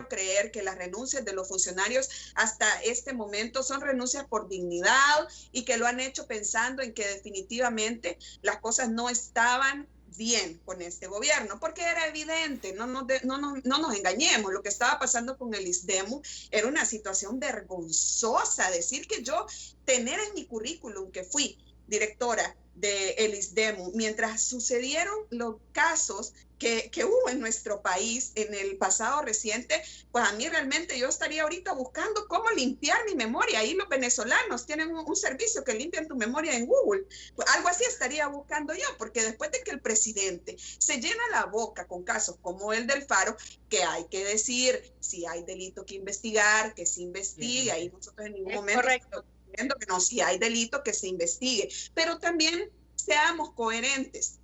creer que las renuncias de los funcionarios hasta este momento son renuncias por dignidad y que lo han hecho pensando en que definitivamente las cosas no estaban bien con este gobierno, porque era evidente, no nos engañemos, lo que estaba pasando con el ISDEMU era una situación vergonzosa. Decir que yo tener en mi currículum que fui directora del ISDEMU mientras sucedieron los casos que hubo en nuestro país en el pasado reciente, pues a mí realmente yo estaría ahorita buscando cómo limpiar mi memoria. Ahí los venezolanos tienen un servicio que limpian tu memoria en Google. Pues algo así estaría buscando yo, porque después de que el presidente se llena la boca con casos como el del Faro, que hay que decir si hay delito que investigar, que se investigue, ahí nosotros en ningún momento estamos diciendo que no, si hay delito que se investigue, pero también seamos coherentes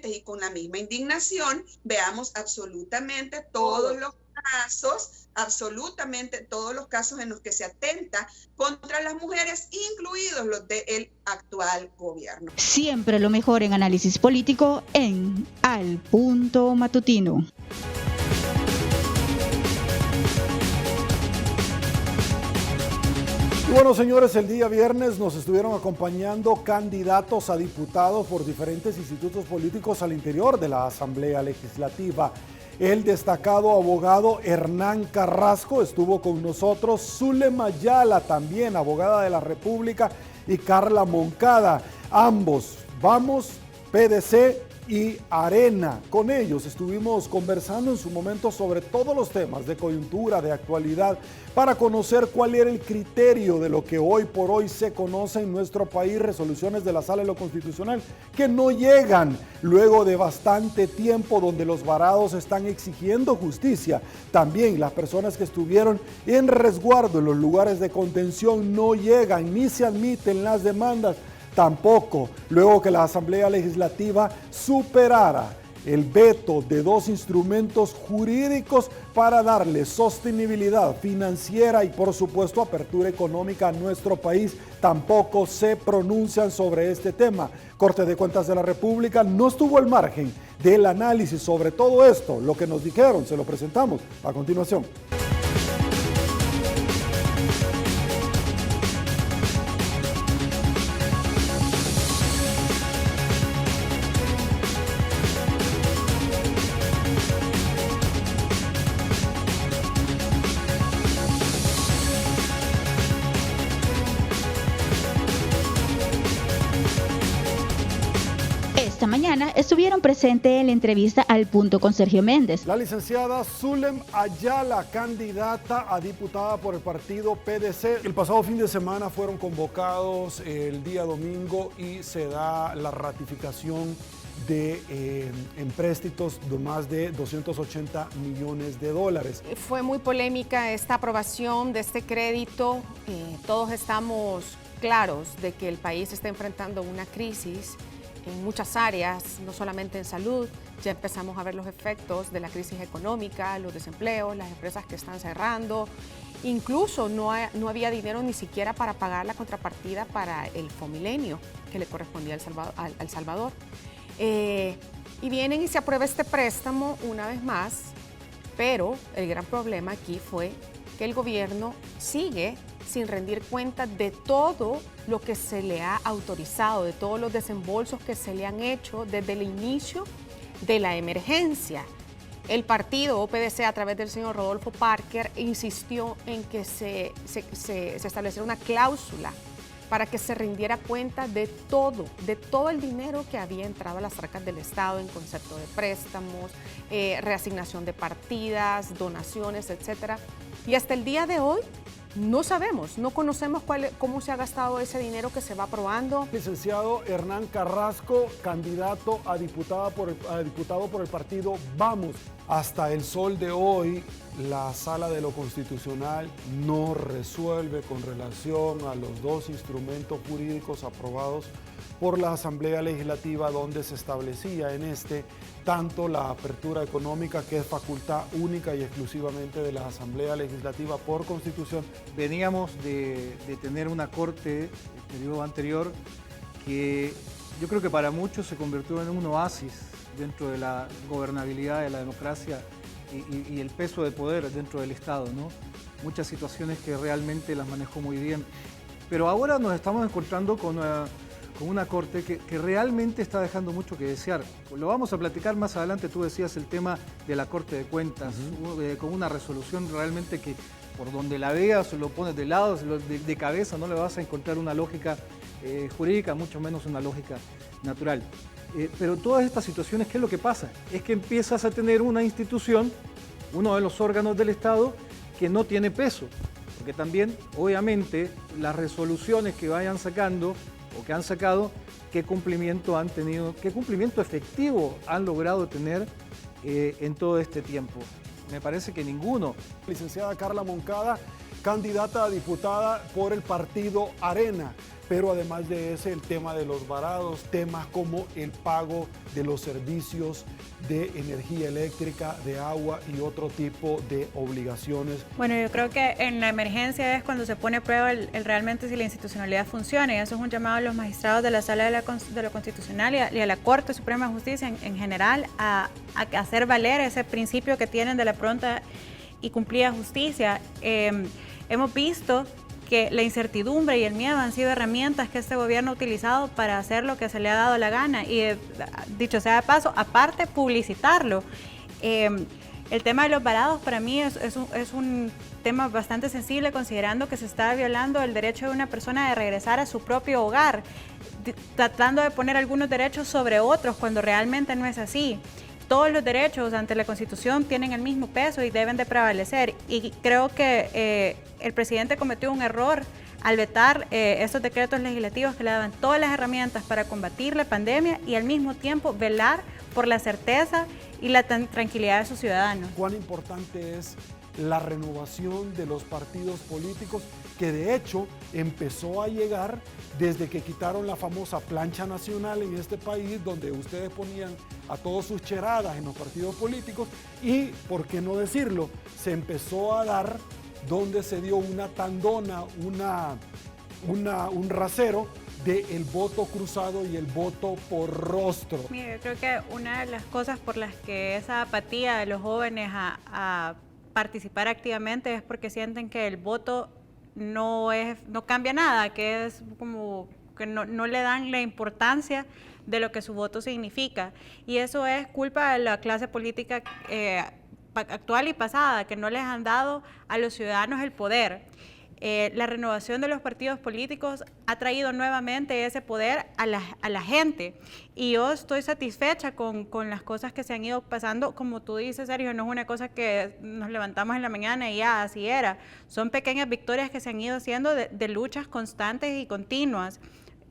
y con la misma indignación veamos absolutamente todos los casos en los que se atenta contra las mujeres, incluidos los del actual gobierno.
Siempre lo mejor en análisis político en Al Punto Matutino.
Bueno, señores, el día viernes nos estuvieron acompañando candidatos a diputados por diferentes institutos políticos al interior de la Asamblea Legislativa. El destacado abogado Hernán Carrasco estuvo con nosotros, Zulema Ayala, también abogada de la República, y Carla Moncada, ambos Vamos, PDC y Arena. Con ellos estuvimos conversando en su momento sobre todos los temas de coyuntura, de actualidad, para conocer cuál era el criterio de lo que hoy por hoy se conoce en nuestro país, resoluciones de la Sala de lo Constitucional que no llegan luego de bastante tiempo, donde los varados están exigiendo justicia. También las personas que estuvieron en resguardo en los lugares de contención no llegan ni se admiten las demandas. Tampoco, luego que la Asamblea Legislativa superara el veto de dos instrumentos jurídicos para darle sostenibilidad financiera y, por supuesto, apertura económica a nuestro país, tampoco se pronuncian sobre este tema. Corte de Cuentas de la República no estuvo al margen del análisis sobre todo esto. Lo que nos dijeron, se lo presentamos a continuación.
Esta mañana estuvieron presentes en la entrevista al punto con Sergio Méndez.
La licenciada Zulem Ayala, candidata a diputada por el partido PDC. El pasado fin de semana fueron convocados el día domingo y se da la ratificación de empréstitos de más de 280 millones de dólares.
Fue muy polémica esta aprobación de este crédito. Todos estamos claros de que el país está enfrentando una crisis en muchas áreas, no solamente en salud. Ya empezamos a ver los efectos de la crisis económica, los desempleos, las empresas que están cerrando. Incluso no había dinero ni siquiera para pagar la contrapartida para el Fomilenio que le correspondía a El Salvador. Y vienen y se aprueba este préstamo una vez más, pero el gran problema aquí fue que el gobierno sigue sin rendir cuenta de todo lo que se le ha autorizado, de todos los desembolsos que se le han hecho desde el inicio de la emergencia. El partido OPDC, a través del señor Rodolfo Parker, insistió en que se estableciera una cláusula para que se rindiera cuenta de todo el dinero que había entrado a las arcas del Estado en concepto de préstamos, reasignación de partidas, donaciones, etcétera. Y hasta el día de hoy no sabemos, no conocemos cómo se ha gastado ese dinero que se va aprobando.
Licenciado Hernán Carrasco, candidato a diputado por el partido Vamos. Hasta el sol de hoy, la Sala de lo Constitucional no resuelve con relación a los dos instrumentos jurídicos aprobados por la Asamblea Legislativa, donde se establecía en tanto la apertura económica, que es facultad única y exclusivamente de la Asamblea Legislativa por Constitución.
Veníamos de tener una corte el periodo anterior que yo creo que para muchos se convirtió en un oasis dentro de la gobernabilidad de la democracia y el peso de poder dentro del Estado, ¿no? Muchas situaciones que realmente las manejó muy bien. Pero ahora nos estamos encontrando con una corte que realmente está dejando mucho que desear. Lo vamos a platicar más adelante. Tú decías el tema de la Corte de Cuentas, con una resolución realmente que por donde la veas, lo pones de lado, de cabeza, no le vas a encontrar una lógica jurídica, mucho menos una lógica natural. Pero todas estas situaciones, ¿qué es lo que pasa? Es que empiezas a tener una institución, uno de los órganos del Estado, que no tiene peso. Porque también, obviamente, las resoluciones que vayan sacando o que han sacado, qué cumplimiento han tenido, qué cumplimiento efectivo han logrado tener en todo este tiempo. Me parece que ninguno.
Licenciada Carla Moncada, candidata a diputada por el partido Arena, pero además de ese, el tema de los varados, temas como el pago de los servicios de energía eléctrica, de agua y otro tipo de obligaciones.
Bueno, yo creo que en la emergencia es cuando se pone a prueba realmente si la institucionalidad funciona, y eso es un llamado a los magistrados de la Sala de lo Constitucional y a la Corte Suprema de Justicia en general a hacer valer ese principio que tienen de la pronta y cumplida justicia. Hemos visto que la incertidumbre y el miedo han sido herramientas que este gobierno ha utilizado para hacer lo que se le ha dado la gana y, dicho sea de paso, aparte publicitarlo. El tema de los varados para mí es un tema bastante sensible, considerando que se está violando el derecho de una persona de regresar a su propio hogar, tratando de poner algunos derechos sobre otros cuando realmente no es así. Todos los derechos ante la Constitución tienen el mismo peso y deben de prevalecer. Y creo que el presidente cometió un error al vetar estos decretos legislativos que le daban todas las herramientas para combatir la pandemia y al mismo tiempo velar por la certeza y la tranquilidad de sus ciudadanos.
¿Cuán importante es la renovación de los partidos políticos, que de hecho empezó a llegar desde que quitaron la famosa plancha nacional en este país, donde ustedes ponían a todos sus cheradas en los partidos políticos y, por qué no decirlo, se empezó a dar donde se dio una tandona, un rasero del voto cruzado y el voto por rostro?
Mira, yo creo que una de las cosas por las que esa apatía de los jóvenes a participar activamente es porque sienten que el voto no cambia nada, que es como que no le dan la importancia de lo que su voto significa. Y eso es culpa de la clase política actual y pasada, que no les han dado a los ciudadanos el poder. la renovación de los partidos políticos ha traído nuevamente ese poder a la gente. Y yo estoy satisfecha con las cosas que se han ido pasando. Como tú dices, Sergio, no es una cosa que nos levantamos en la mañana y ya así era. Son pequeñas victorias que se han ido haciendo de luchas constantes y continuas.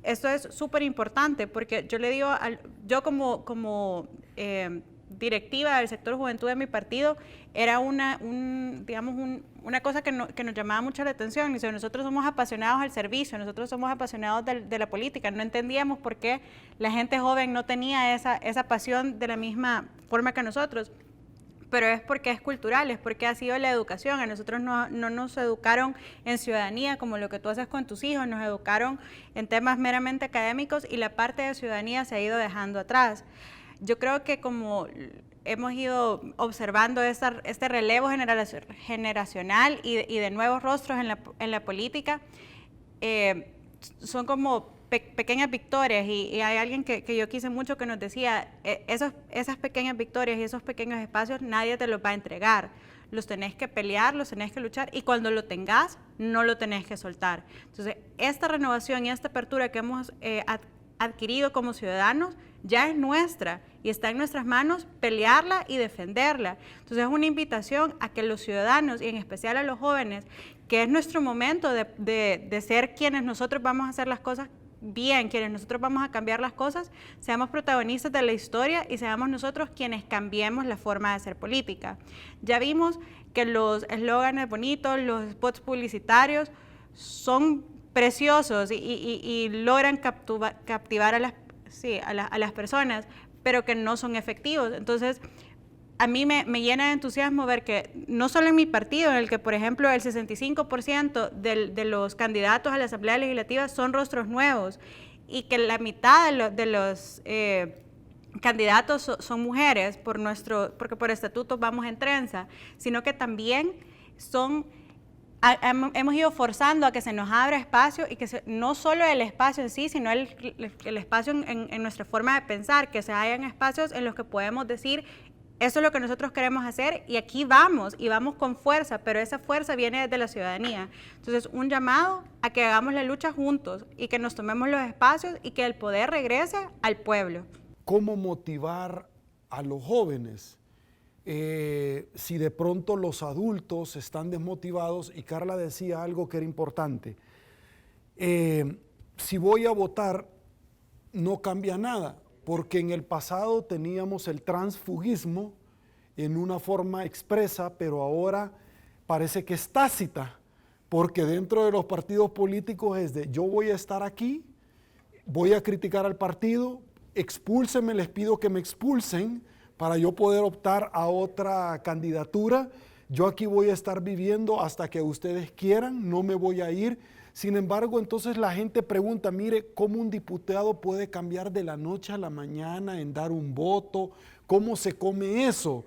Esto es súper importante porque yo le digo, yo como directiva del sector juventud de mi partido, era una cosa que nos llamaba mucho la atención. Dice, nosotros somos apasionados al servicio, nosotros somos apasionados de la política. No entendíamos por qué la gente joven no tenía esa pasión de la misma forma que nosotros. Pero es porque es cultural, es porque ha sido la educación. A nosotros no nos educaron en ciudadanía como lo que tú haces con tus hijos, nos educaron en temas meramente académicos y la parte de ciudadanía se ha ido dejando atrás. Yo creo que como hemos ido observando este relevo generacional y de nuevos rostros en la política, son como pequeñas victorias y hay alguien que yo quise mucho que nos decía, esas pequeñas victorias y esos pequeños espacios nadie te los va a entregar, los tenés que pelear, los tenés que luchar y cuando lo tengas no lo tenés que soltar. Entonces esta renovación y esta apertura que hemos adquirido como ciudadanos ya es nuestra y está en nuestras manos pelearla y defenderla. Entonces es una invitación a que los ciudadanos y en especial a los jóvenes, que es nuestro momento de ser quienes nosotros vamos a hacer las cosas bien, quienes nosotros vamos a cambiar las cosas, seamos protagonistas de la historia y seamos nosotros quienes cambiemos la forma de hacer política. Ya vimos que los eslóganes bonitos, los spots publicitarios son preciosos y logran captivar a las personas, pero que no son efectivos. Entonces, a mí me llena de entusiasmo ver que no solo en mi partido, en el que, por ejemplo, el 65% de los candidatos a la Asamblea Legislativa son rostros nuevos y que la mitad de los candidatos son mujeres, porque por estatuto vamos en trenza, sino que también hemos ido forzando a que se nos abra espacio y que no solo el espacio en sí, sino el espacio en nuestra forma de pensar, que se hayan espacios en los que podemos decir eso es lo que nosotros queremos hacer y aquí vamos y vamos con fuerza, pero esa fuerza viene desde la ciudadanía. Entonces, un llamado a que hagamos la lucha juntos y que nos tomemos los espacios y que el poder regrese al pueblo.
¿Cómo motivar a los jóvenes? Si de pronto los adultos están desmotivados, y Carla decía algo que era importante, si voy a votar no cambia nada, porque en el pasado teníamos el transfugismo en una forma expresa, pero ahora parece que es tácita, porque dentro de los partidos políticos es de yo voy a estar aquí, voy a criticar al partido, expúlsenme, les pido que me expulsen para yo poder optar a otra candidatura, yo aquí voy a estar viviendo hasta que ustedes quieran, no me voy a ir. Sin embargo, entonces la gente pregunta, mire, ¿cómo un diputado puede cambiar de la noche a la mañana en dar un voto? ¿Cómo se come eso?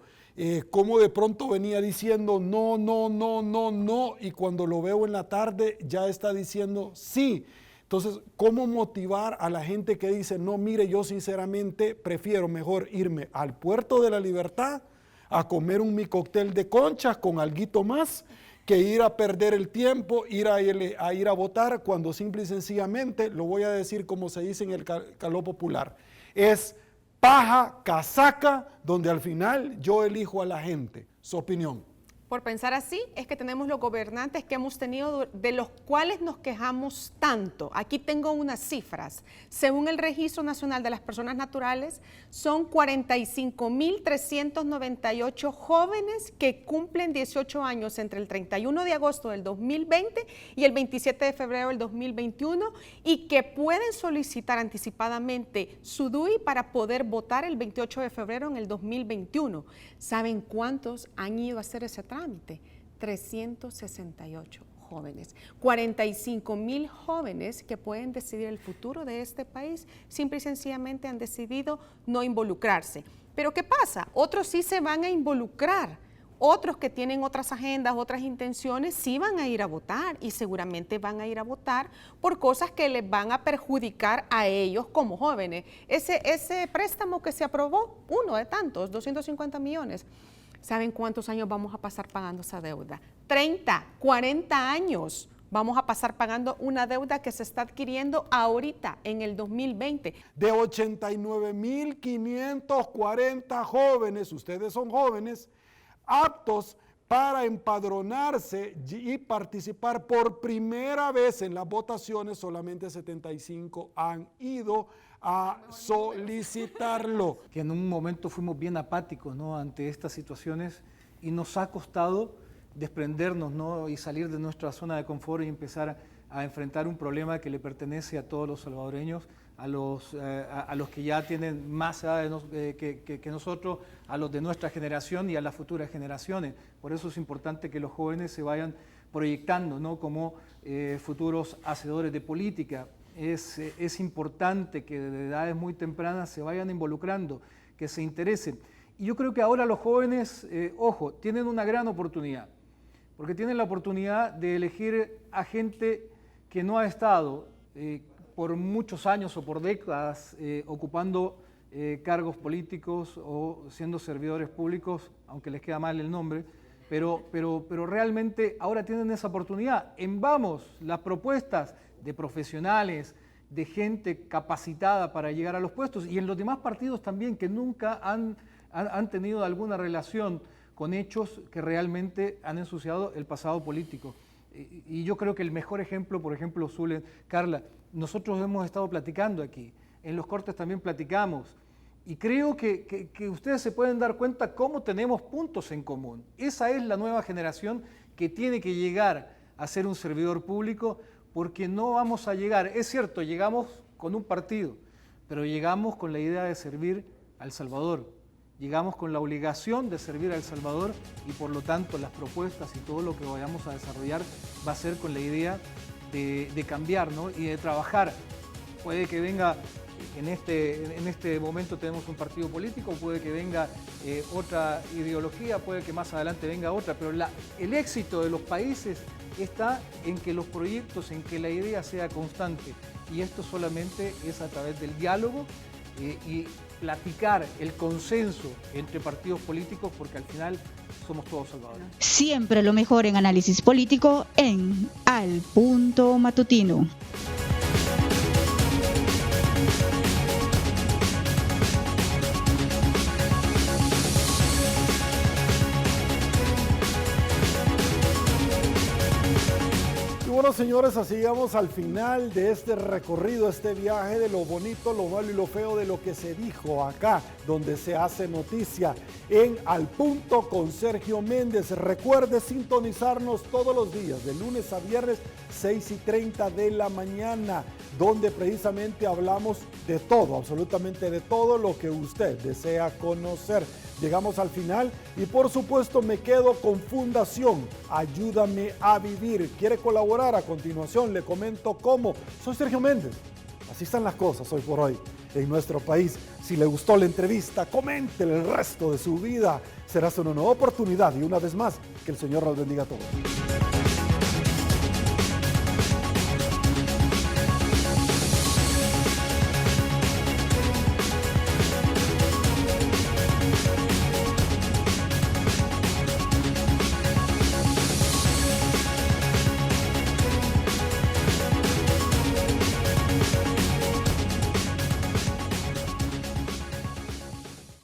¿Cómo de pronto venía diciendo no, no, no, no, no? Y cuando lo veo en la tarde ya está diciendo sí. Entonces, ¿cómo motivar a la gente que dice, no, mire, yo sinceramente prefiero mejor irme al Puerto de la Libertad a comer mi cóctel de conchas con alguito más, que ir a perder el tiempo, ir a votar, cuando simple y sencillamente, lo voy a decir como se dice en el caló popular, es paja, casaca, donde al final yo elijo a la gente? Su opinión.
Por pensar así, es que tenemos los gobernantes que hemos tenido, de los cuales nos quejamos tanto. Aquí tengo unas cifras. Según el Registro Nacional de las Personas Naturales, son 45.398 jóvenes que cumplen 18 años entre el 31 de agosto del 2020 y el 27 de febrero del 2021 y que pueden solicitar anticipadamente su DUI para poder votar el 28 de febrero en el 2021. ¿Saben cuántos han ido a hacer ese trámite? 368 jóvenes, 45,000 jóvenes que pueden decidir el futuro de este país, simple y sencillamente han decidido no involucrarse. Pero ¿qué pasa? Otros sí se van a involucrar, otros que tienen otras agendas, otras intenciones, sí van a ir a votar y seguramente van a ir a votar por cosas que les van a perjudicar a ellos como jóvenes. Ese préstamo que se aprobó, uno de tantos, 250 millones, ¿saben cuántos años vamos a pasar pagando esa deuda? 30, 40 años vamos a pasar pagando una deuda que se está adquiriendo ahorita, en el 2020.
De 89.540 jóvenes, ustedes son jóvenes, aptos para empadronarse y participar por primera vez en las votaciones, solamente 75 han ido a solicitarlo.
Que en un momento fuimos bien apáticos, ¿no?, ante estas situaciones, y nos ha costado desprendernos, ¿no?, y salir de nuestra zona de confort y empezar a enfrentar un problema que le pertenece a todos los salvadoreños, a los que ya tienen más edad que nosotros, a los de nuestra generación y a las futuras generaciones. Por eso es importante que los jóvenes se vayan proyectando, ¿no?, como futuros hacedores de política. Es importante que desde edades muy tempranas se vayan involucrando, que se interesen. Y yo creo que ahora los jóvenes, ojo, tienen una gran oportunidad, porque tienen la oportunidad de elegir a gente que no ha estado por muchos años o por décadas ocupando cargos políticos o siendo servidores públicos, aunque les queda mal el nombre, pero realmente ahora tienen esa oportunidad. En Vamos, las propuestas de profesionales, de gente capacitada para llegar a los puestos, y en los demás partidos también, que nunca han tenido alguna relación con hechos que realmente han ensuciado el pasado político. Y yo creo que el mejor ejemplo, por ejemplo, Zulen, Carla, nosotros hemos estado platicando aquí, en los cortes también platicamos, y creo que ustedes se pueden dar cuenta cómo tenemos puntos en común. Esa es la nueva generación que tiene que llegar a ser un servidor público, porque no vamos a llegar, es cierto, llegamos con un partido, pero llegamos con la idea de servir a El Salvador. Llegamos con la obligación de servir a El Salvador, y por lo tanto las propuestas y todo lo que vayamos a desarrollar va a ser con la idea de cambiar, ¿no?, y de trabajar. Puede que venga, en este momento tenemos un partido político, puede que venga otra ideología, puede que más adelante venga otra, pero el éxito de los países está en que los proyectos, en que la idea sea constante, y esto solamente es a través del diálogo y platicar, el consenso entre partidos políticos, porque al final somos todos salvadores.
Siempre lo mejor en análisis político en Al Punto Matutino.
Bueno, señores, así llegamos al final de este recorrido, este viaje de lo bonito, lo malo y lo feo de lo que se dijo acá, donde se hace noticia en Al Punto con Sergio Méndez. Recuerde sintonizarnos todos los días, de lunes a viernes, 6:30 de la mañana, donde precisamente hablamos de todo, absolutamente de todo lo que usted desea conocer. Llegamos al final y por supuesto me quedo con Fundación Ayúdame a Vivir. ¿Quiere colaborar? A continuación le comento cómo. Soy Sergio Méndez. Así están las cosas hoy por hoy en nuestro país. Si le gustó la entrevista, coméntele el resto de su vida. Será una nueva oportunidad y una vez más, que el Señor los bendiga a todos.